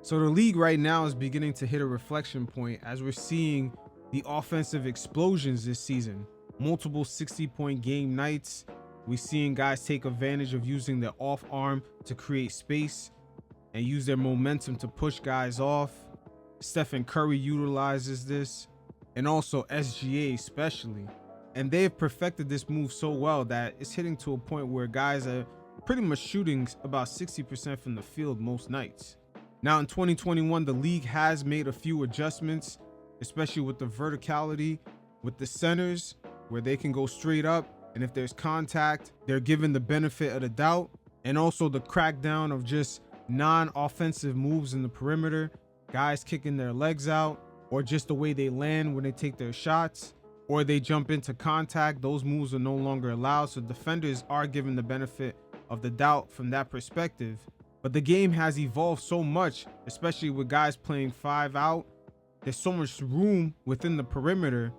So the league right now is beginning to hit a reflection point as we're seeing the offensive explosions this season. Multiple 60-point game nights. We're seeing guys take advantage of using their off arm to create space and use their momentum to push guys off. Stephen Curry utilizes this, and also SGA especially. And they have perfected this move so well that it's hitting to a point where guys are pretty much shooting about 60% from the field most nights. Now in 2021, the league has made a few adjustments, especially with the verticality, with the centers, where they can go straight up, and if there's contact, they're given the benefit of the doubt, and also the crackdown of just non-offensive moves in the perimeter, guys kicking their legs out, or just the way they land when they take their shots, or they jump into contact. Those moves are no longer allowed, so defenders are given the benefit of the doubt from that perspective. But the game has evolved so much, especially with guys playing 5 out. There's so much room within the perimeter,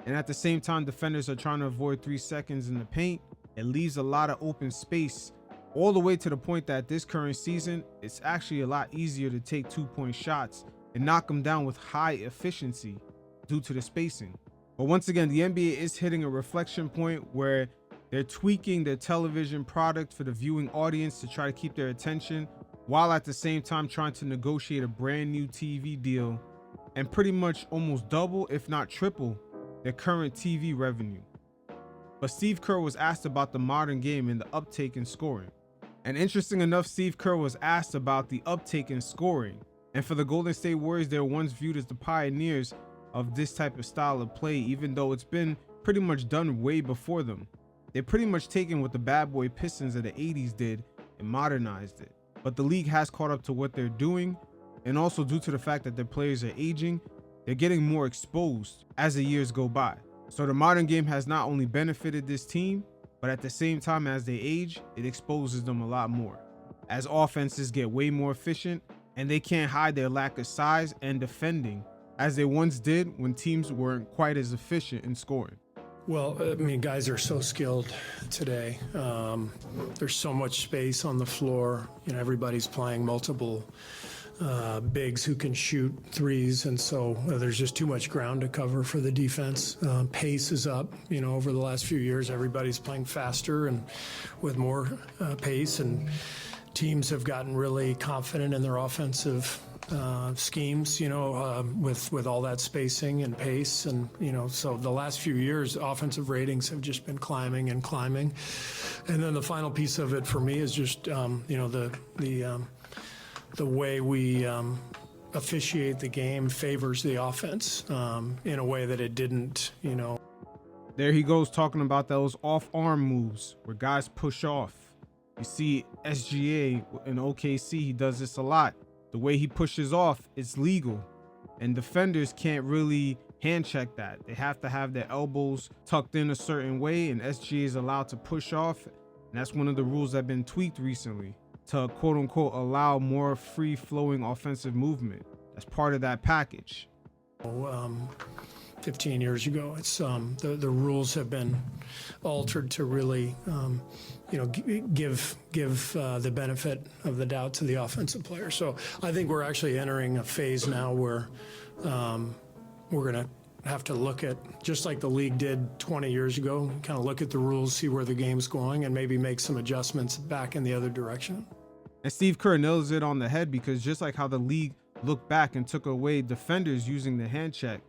and at the same time defenders are trying to avoid 3 seconds in the paint. It leaves a lot of open space, all the way to the point that this current season it's actually a lot easier to take 2-point shots and knock them down with high efficiency due to the spacing. But once again, the NBA is hitting a reflection point where they're tweaking their television product for the viewing audience to try to keep their attention, while at the same time trying to negotiate a brand new TV deal and pretty much almost double, if not triple, their current TV revenue. But Steve Kerr was asked about the modern game and the uptake in scoring. And interesting enough, Steve Kerr was asked about the uptake in scoring. And for the Golden State Warriors, they're once viewed as the pioneers of this type of style of play, even though it's been pretty much done way before them. They're pretty much taken what the bad boy Pistons of the 80s did and modernized it. But the league has caught up to what they're doing, and also due to the fact that their players are aging, they're getting more exposed as the years go by. So the modern game has not only benefited this team, but at the same time as they age, it exposes them a lot more. As offenses get way more efficient, and they can't hide their lack of size and defending as they once did when teams weren't quite as efficient in scoring. Well, I mean, guys are so skilled today. There's so much space on the floor. You know, everybody's playing multiple bigs who can shoot threes, and so there's just too much ground to cover for the defense. Pace is up. You know, over the last few years, everybody's playing faster and with more pace, and teams have gotten really confident in their offensive schemes, you know, with all that spacing and pace. And, you know, so the last few years, offensive ratings have just been climbing and climbing. And then the final piece of it for me is just, you know, the way we officiate the game favors the offense in a way that it didn't, you know. There he goes talking about those off-arm moves where guys push off. You see SGA in OKC, he does this a lot. The way he pushes off, it's legal, and defenders can't really hand check that. They have to have their elbows tucked in a certain way, and SGA is allowed to push off, and that's one of the rules that have been tweaked recently to quote unquote allow more free flowing offensive movement. That's part of that package. 15 years ago, it's the rules have been altered to really you know, give the benefit of the doubt to the offensive player. So I think we're actually entering a phase now where we're going to have to look at, just like the league did 20 years ago, kind of look at the rules, see where the game's going, and maybe make some adjustments back in the other direction. And Steve Kerr nails it on the head, because just like how the league looked back and took away defenders using the hand check,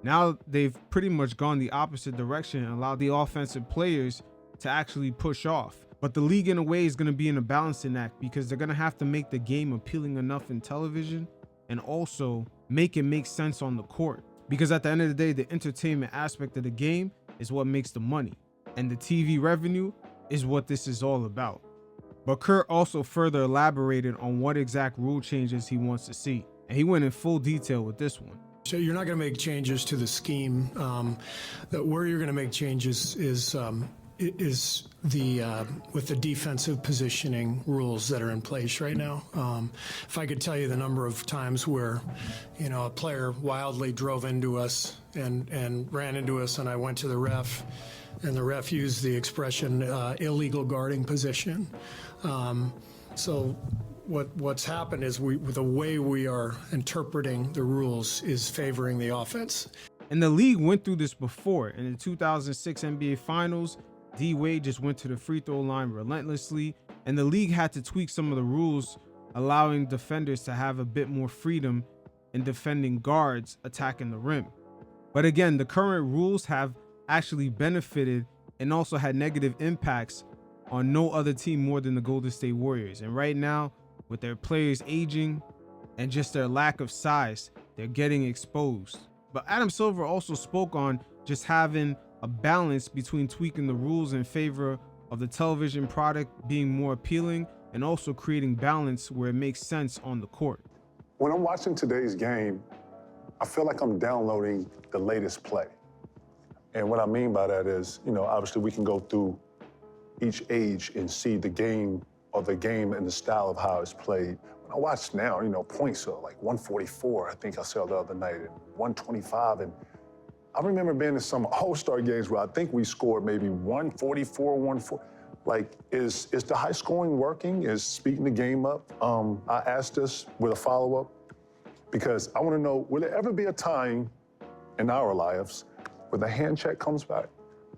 now they've pretty much gone the opposite direction and allowed the offensive players to actually push off. But the league in a way is going to be in a balancing act, because they're going to have to make the game appealing enough in television and also make it make sense on the court. Because at the end of the day, the entertainment aspect of the game is what makes the money, and the TV revenue is what this is all about. But Kerr also further elaborated on what exact rule changes he wants to see, and he went in full detail with this one. So you're not going to make changes to the scheme. Where you're going to make changes is with the defensive positioning rules that are in place right now. If I could tell you the number of times where, you know, a player wildly drove into us and ran into us, and I went to the ref, and the ref used the expression illegal guarding position. So what's happened is the way we are interpreting the rules is favoring the offense. And the league went through this before. In the 2006 NBA Finals, D Wade just went to the free throw line relentlessly, and the league had to tweak some of the rules, allowing defenders to have a bit more freedom in defending guards attacking the rim. But again, the current rules have actually benefited and also had negative impacts on no other team more than the Golden State Warriors. And right now, with their players aging and just their lack of size, they're getting exposed. But Adam Silver also spoke on just having a balance between tweaking the rules in favor of the television product being more appealing and also creating balance where it makes sense on the court. When I'm watching today's game, I feel like I'm downloading the latest play. And what I mean by that is, obviously we can go through each age and see the game and the style of how it's played. When I watch now, points are like 144, I think I saw the other night, and 125. And I remember being in some All-Star games where I think we scored maybe 144, 140. Like, is the high scoring working? Is speeding the game up? I asked this with a follow-up because I want to know, will there ever be a time in our lives where the hand check comes back?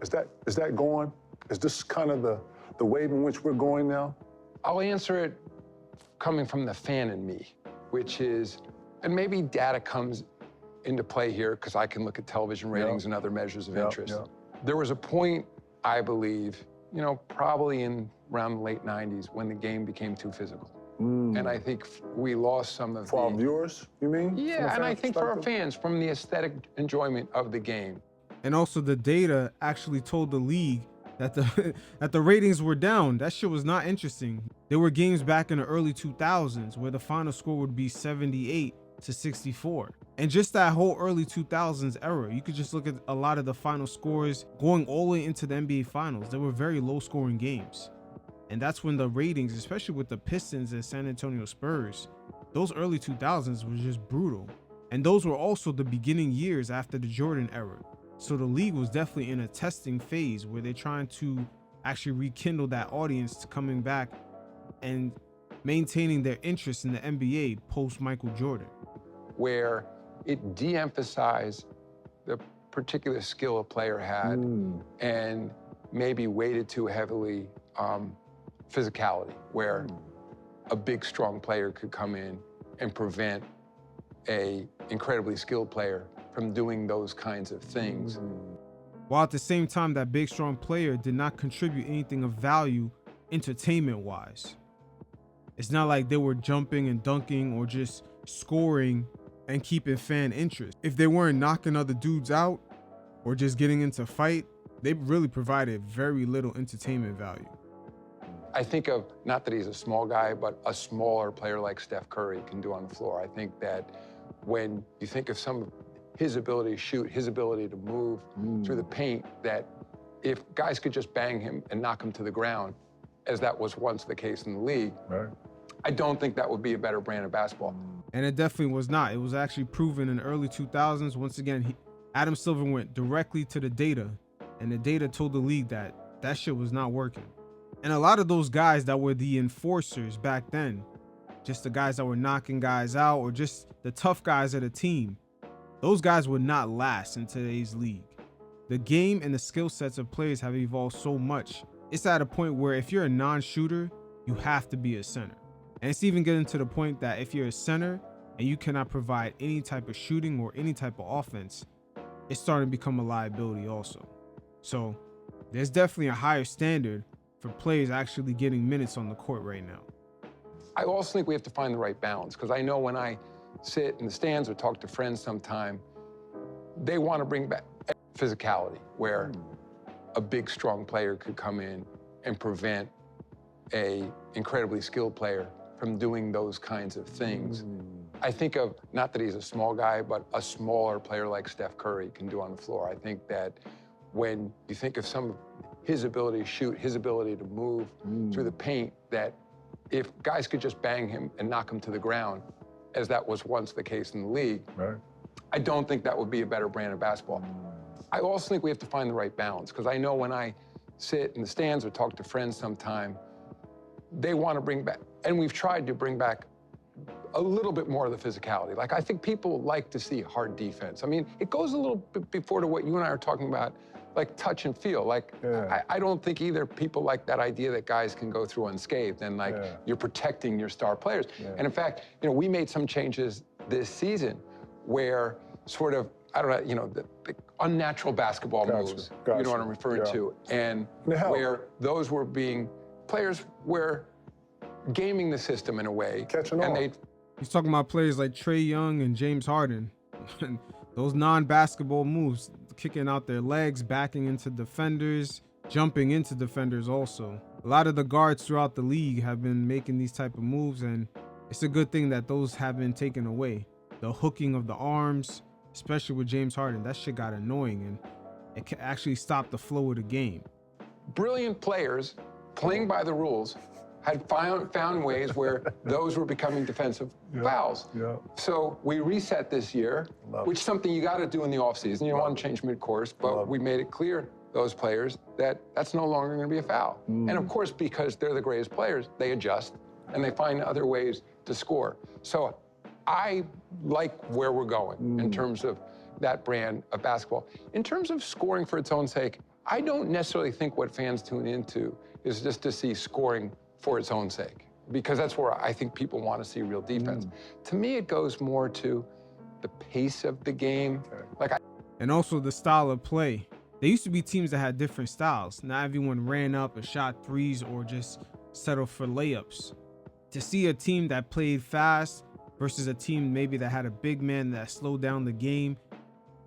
Is that going? Is this kind of the wave in which we're going now? I'll answer it coming from the fan in me, which is, and maybe data comes into play here because I can look at television ratings and other measures of interest. There was a point, I believe, probably in around the late 90s when the game became too physical. And I think we lost some of For our viewers, you mean? Yeah, and I think for our fans, from the aesthetic enjoyment of the game. And also the data actually told the league that the ratings were down. That shit was not interesting. There were games back in the early 2000s where the final score would be 78-64. And just that whole early 2000s era, you could just look at a lot of the final scores going all the way into the NBA Finals. They were very low scoring games. And that's when the ratings, especially with the Pistons and San Antonio Spurs, those early 2000s was just brutal. And those were also the beginning years after the Jordan era. So the league was definitely in a testing phase where they're trying to actually rekindle that audience to coming back and maintaining their interest in the NBA post Michael Jordan. Where it de-emphasized the particular skill a player had and maybe weighted too heavily physicality, where a big, strong player could come in and prevent a incredibly skilled player from doing those kinds of things. While at the same time, that big, strong player did not contribute anything of value entertainment-wise. It's not like they were jumping and dunking or just scoring and keeping fan interest. If they weren't knocking other dudes out or just getting into fight, they really provided very little entertainment value. I think of, not that he's a small guy, but a smaller player like Steph Curry can do on the floor. I think that when you think of some of his ability to shoot, his ability to move through the paint, that if guys could just bang him and knock him to the ground, as that was once the case in the league, I don't think that would be a better brand of basketball. And it definitely was not. It was actually proven in the early 2000s. Once again, Adam Silver went directly to the data, and the data told the league that that shit was not working. And a lot of those guys that were the enforcers back then, just the guys that were knocking guys out or just the tough guys of the team, those guys would not last in today's league. The game and the skill sets of players have evolved so much. It's at a point where if you're a non-shooter, you have to be a center. And it's even getting to the point that if you're a center and you cannot provide any type of shooting or any type of offense, it's starting to become a liability also. So there's definitely a higher standard for players actually getting minutes on the court right now. I also think we have to find the right balance, because I know when I sit in the stands or talk to friends sometime, they want to bring back physicality, where a big, strong player could come in and prevent a incredibly skilled player from doing those kinds of things. I think of, not that he's a small guy, but a smaller player like Steph Curry can do on the floor. I think that when you think of some of his ability to shoot, his ability to move through the paint, that if guys could just bang him and knock him to the ground, as that was once the case in the league, I don't think that would be a better brand of basketball. I also think we have to find the right balance, because I know when I sit in the stands or talk to friends sometime, they want to bring back And we've tried to bring back a little bit more of the physicality. Like, I think people like to see hard defense. I mean, it goes a little bit before to what you and I are talking about, like touch and feel. Like, I don't think either people like that idea that guys can go through unscathed and like you're protecting your star players. And in fact, you know, we made some changes this season where sort of, I don't know, you know, the unnatural basketball moves, you know what I'm referring to, and where those were being, players were gaming the system in a way. Catching on. He's talking about players like Trae Young and James Harden. Those non-basketball moves, kicking out their legs, backing into defenders, jumping into defenders also. A lot of the guards throughout the league have been making these type of moves, and it's a good thing that those have been taken away. The hooking of the arms, especially with James Harden, that shit got annoying, and it can actually stop the flow of the game. Brilliant players playing by the rules had found ways where those were becoming defensive fouls. So we reset this year, which is something you got to do in the offseason. You don't want to change mid-course, but we made it clear, those players, that that's no longer going to be a foul. And of course, because they're the greatest players, they adjust and they find other ways to score. So I like where we're going in terms of that brand of basketball. In terms of scoring for its own sake, I don't necessarily think what fans tune into is just to see scoring for its own sake, because that's where I think people want to see real defense. To me, it goes more to the pace of the game. And also the style of play. There used to be teams that had different styles. Not everyone ran up and shot threes or just settled for layups. To see a team that played fast versus a team maybe that had a big man that slowed down the game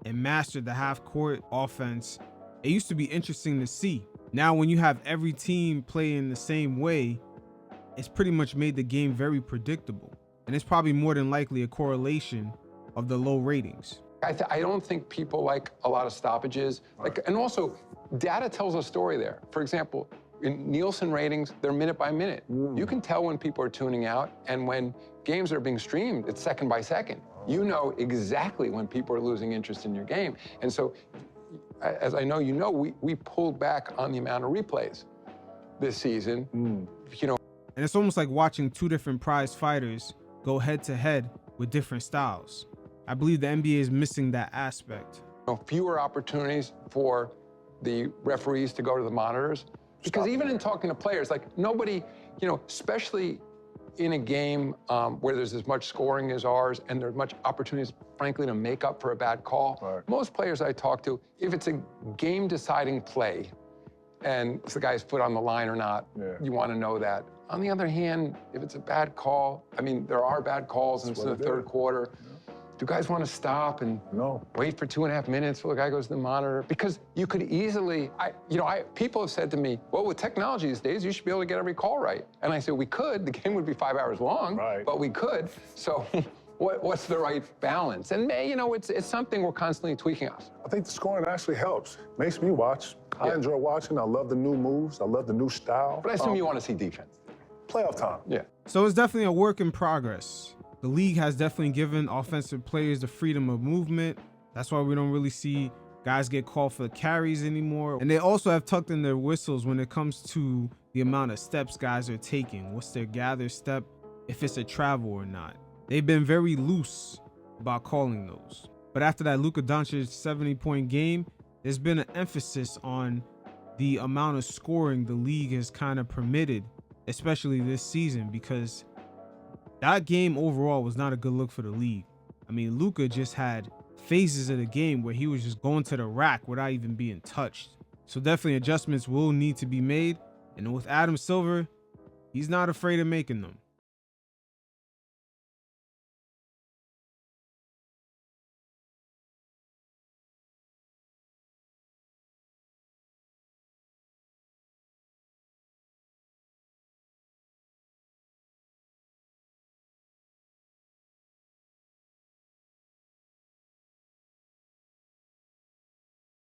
and mastered the half-court offense, it used to be interesting to see. Now, when you have every team playing the same way, it's pretty much made the game very predictable. And it's probably more than likely a correlation of the low ratings. I don't think people like a lot of stoppages. And also, data tells a story there. For example, in Nielsen ratings, they're minute by minute. You can tell when people are tuning out, and when games are being streamed, it's second by second. You know exactly when people are losing interest in your game. And so, as I know you know, we pulled back on the amount of replays this season. You know, and it's almost like watching two different prize fighters go head to head with different styles. I believe the NBA is missing that aspect. Fewer opportunities for the referees to go to the monitors. Because even in talking to players, like nobody, you know, especially in a game where there's as much scoring as ours and there's much opportunities, frankly, to make up for a bad call. Most players I talk to, if it's a game-deciding play and it's the guy's foot on the line or not, you want to know that. On the other hand, if it's a bad call, I mean, there are bad calls and it's in the third quarter. Do guys want to stop and wait for 2.5 minutes while the guy goes to the monitor? Because you could easily, people have said to me, well, with technology these days, you should be able to get every call right. And I said, we could. The game would be 5 hours long, but we could. So what's the right balance? And, you know, it's something we're constantly tweaking us. I think the scoring actually helps. Makes me watch. I enjoy watching. I love the new moves. I love the new style. But I assume you want to see defense. Playoff time. So it's definitely a work in progress. The league has definitely given offensive players the freedom of movement. That's why we don't really see guys get called for carries anymore. And they also have tucked in their whistles when it comes to the amount of steps guys are taking. What's their gather step, if it's a travel or not. They've been very loose about calling those. But after that Luka Doncic 70-point game, there's been an emphasis on the amount of scoring the league has kind of permitted, especially this season, because that game overall was not a good look for the league. I mean, Luka just had phases of the game where he was just going to the rack without even being touched. So definitely adjustments will need to be made. And with Adam Silver, he's not afraid of making them.